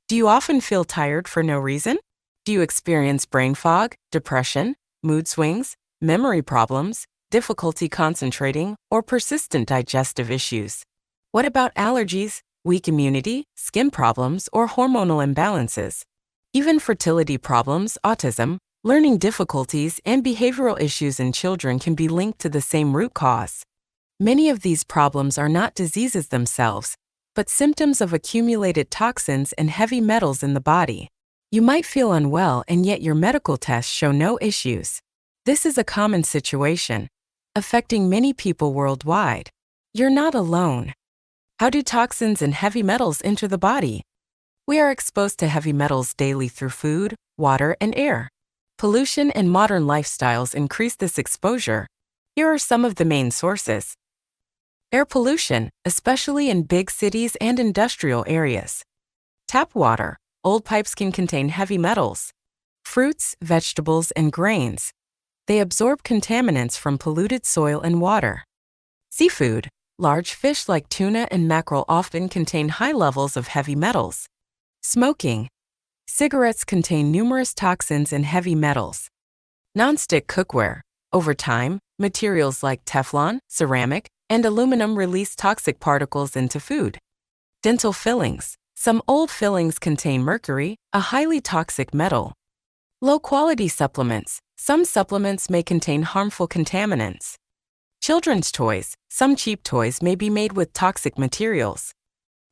Do you often feel tired for no reason? Do you experience brain fog, depression, mood swings, memory problems, difficulty concentrating, or persistent digestive issues? What about allergies, weak immunity, skin problems, or hormonal imbalances? Even fertility problems, autism, learning difficulties, and behavioral issues in children can be linked to the same root cause. Many of these problems are not diseases themselves, but symptoms of accumulated toxins and heavy metals in the body. You might feel unwell and yet your medical tests show no issues. This is a common situation, affecting many people worldwide. You're not alone. How do toxins and heavy metals enter the body? We are exposed to heavy metals daily through food, water, and air. Pollution and modern lifestyles increase this exposure. Here are some of the main sources. Air pollution, especially in big cities and industrial areas. Tap water. Old pipes can contain heavy metals. Fruits, vegetables, and grains. They absorb contaminants from polluted soil and water. Seafood. Large fish like tuna and mackerel often contain high levels of heavy metals. Smoking. Cigarettes contain numerous toxins and heavy metals. Non-stick cookware. Over time, materials like Teflon, ceramic, and aluminum release toxic particles into food. Dental fillings. Some old fillings contain mercury, a highly toxic metal. Low-quality supplements. Some supplements may contain harmful contaminants. Children's toys. Some cheap toys may be made with toxic materials.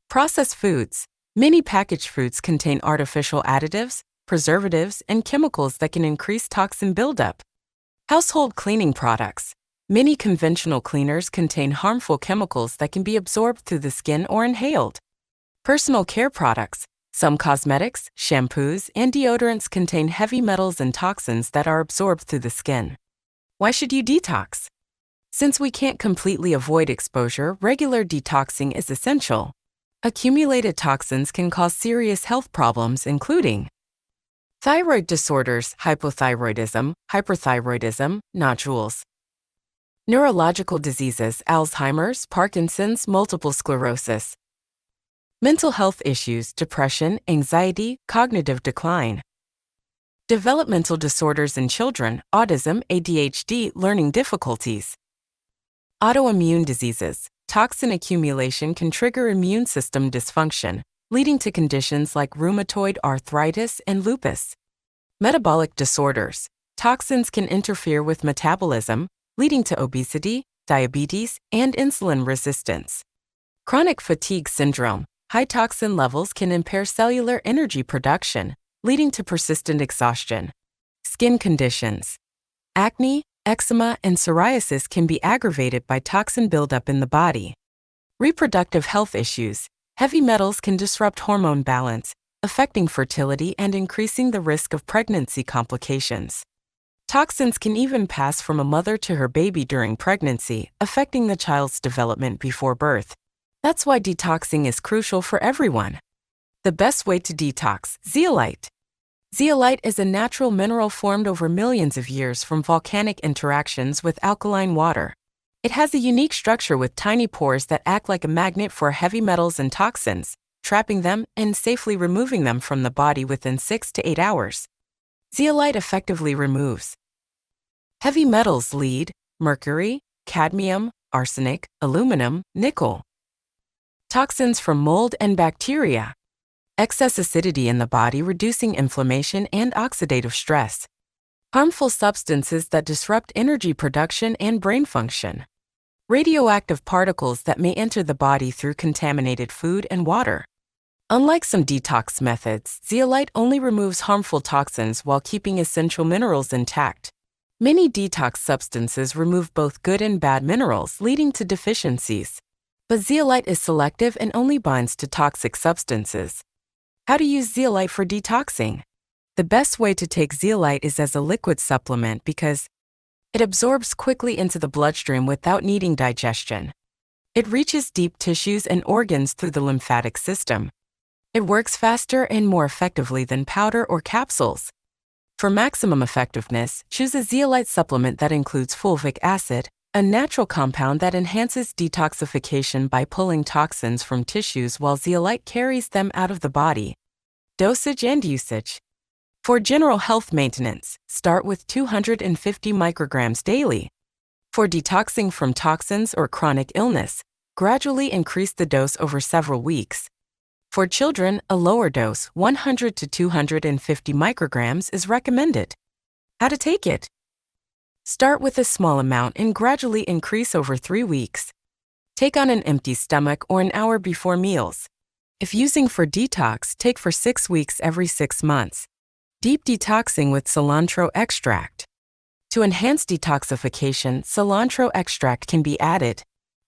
Processed foods. Many packaged foods contain artificial additives, preservatives, and chemicals that can increase toxin buildup. Household cleaning products. Many conventional cleaners contain harmful chemicals that can be absorbed through the skin or inhaled. Personal care products. Some cosmetics, shampoos, and deodorants contain heavy metals and toxins that are absorbed through the skin. Why should you detox? Since we can't completely avoid exposure, regular detoxing is essential. Accumulated toxins can cause serious health problems, including thyroid disorders, hypothyroidism, hyperthyroidism, nodules. Neurological diseases, Alzheimer's, Parkinson's, multiple sclerosis. Mental health issues, depression, anxiety, cognitive decline. Developmental disorders in children, autism, ADHD, learning difficulties. Autoimmune diseases. Toxin accumulation can trigger immune system dysfunction, leading to conditions like rheumatoid arthritis and lupus. Metabolic disorders. Toxins can interfere with metabolism, leading to obesity, diabetes, and insulin resistance. Chronic fatigue syndrome. High toxin levels can impair cellular energy production, leading to persistent exhaustion. Skin conditions. Acne, eczema, and psoriasis can be aggravated by toxin buildup in the body. Reproductive health issues. Heavy metals can disrupt hormone balance, affecting fertility and increasing the risk of pregnancy complications. Toxins can even pass from a mother to her baby during pregnancy, affecting the child's development before birth. That's why detoxing is crucial for everyone. The best way to detox: zeolite. Zeolite is a natural mineral formed over millions of years from volcanic interactions with alkaline water. It has a unique structure with tiny pores that act like a magnet for heavy metals and toxins, trapping them and safely removing them from the body within 6 to 8 hours. Zeolite effectively removes heavy metals: lead, mercury, cadmium, arsenic, aluminum, nickel. Toxins from mold and bacteria. Excess acidity in the body reducing inflammation and oxidative stress. Harmful substances that disrupt energy production and brain function. Radioactive particles that may enter the body through contaminated food and water. Unlike some detox methods, zeolite only removes harmful toxins while keeping essential minerals intact. Many detox substances remove both good and bad minerals, leading to deficiencies. But zeolite is selective and only binds to toxic substances. How to use zeolite for detoxing? The best way to take zeolite is as a liquid supplement because it absorbs quickly into the bloodstream without needing digestion. It reaches deep tissues and organs through the lymphatic system. It works faster and more effectively than powder or capsules. For maximum effectiveness, choose a zeolite supplement that includes fulvic acid, a natural compound that enhances detoxification by pulling toxins from tissues while zeolite carries them out of the body. Dosage and usage. For general health maintenance, start with 250 micrograms daily. For detoxing from toxins or chronic illness, gradually increase the dose over several weeks. For children, a lower dose, 100 to 250 micrograms, is recommended. How to take it? Start with a small amount and gradually increase over 3 weeks. Take on an empty stomach or an hour before meals. If using for detox, take for 6 weeks every 6 months. Deep detoxing with cilantro extract. To enhance detoxification, cilantro extract can be added.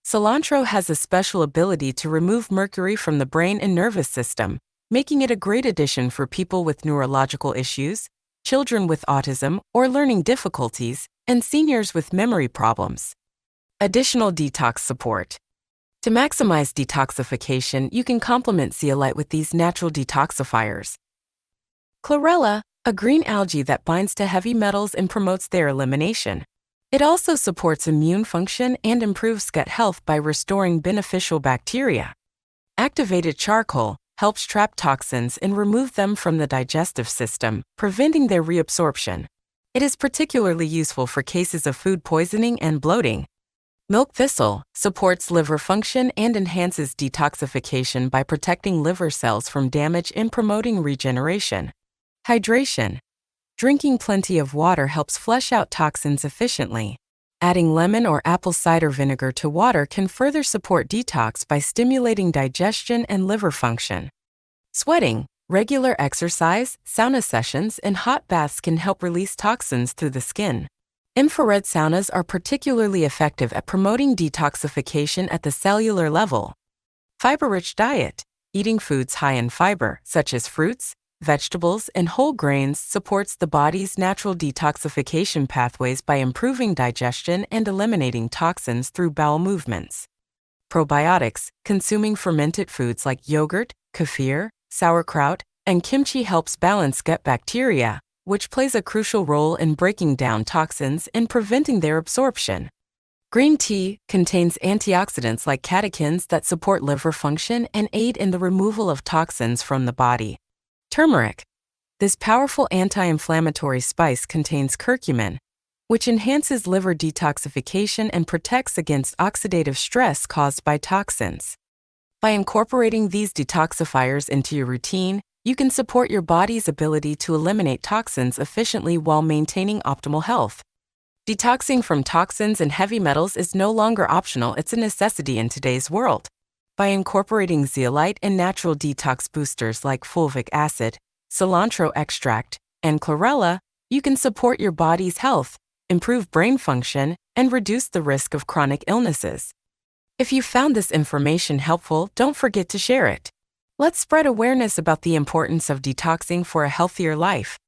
Cilantro has a special ability to remove mercury from the brain and nervous system, making it a great addition for people with neurological issues, children with autism or learning difficulties, and seniors with memory problems. Additional detox support. To maximize detoxification, you can complement zeolite with these natural detoxifiers. Chlorella, a green algae that binds to heavy metals and promotes their elimination. It also supports immune function and improves gut health by restoring beneficial bacteria. Activated charcoal helps trap toxins and remove them from the digestive system, preventing their reabsorption. It is particularly useful for cases of food poisoning and bloating. Milk thistle supports liver function and enhances detoxification by protecting liver cells from damage and promoting regeneration. Hydration. Drinking plenty of water helps flush out toxins efficiently. Adding lemon or apple cider vinegar to water can further support detox by stimulating digestion and liver function. Sweating. Regular exercise, sauna sessions, and hot baths can help release toxins through the skin. Infrared saunas are particularly effective at promoting detoxification at the cellular level. Fiber-rich diet. Eating foods high in fiber, such as fruits, vegetables, and whole grains, supports the body's natural detoxification pathways by improving digestion and eliminating toxins through bowel movements. Probiotics. Consuming fermented foods like yogurt, kefir, sauerkraut, and kimchi helps balance gut bacteria, which plays a crucial role in breaking down toxins and preventing their absorption. Green tea contains antioxidants like catechins that support liver function and aid in the removal of toxins from the body. Turmeric. This powerful anti-inflammatory spice contains curcumin, which enhances liver detoxification and protects against oxidative stress caused by toxins. By incorporating these detoxifiers into your routine, you can support your body's ability to eliminate toxins efficiently while maintaining optimal health. Detoxing from toxins and heavy metals is no longer optional, it's a necessity in today's world. By incorporating zeolite and natural detox boosters like fulvic acid, cilantro extract, and chlorella, you can support your body's health, improve brain function, and reduce the risk of chronic illnesses. If you found this information helpful, don't forget to share it. Let's spread awareness about the importance of detoxing for a healthier life.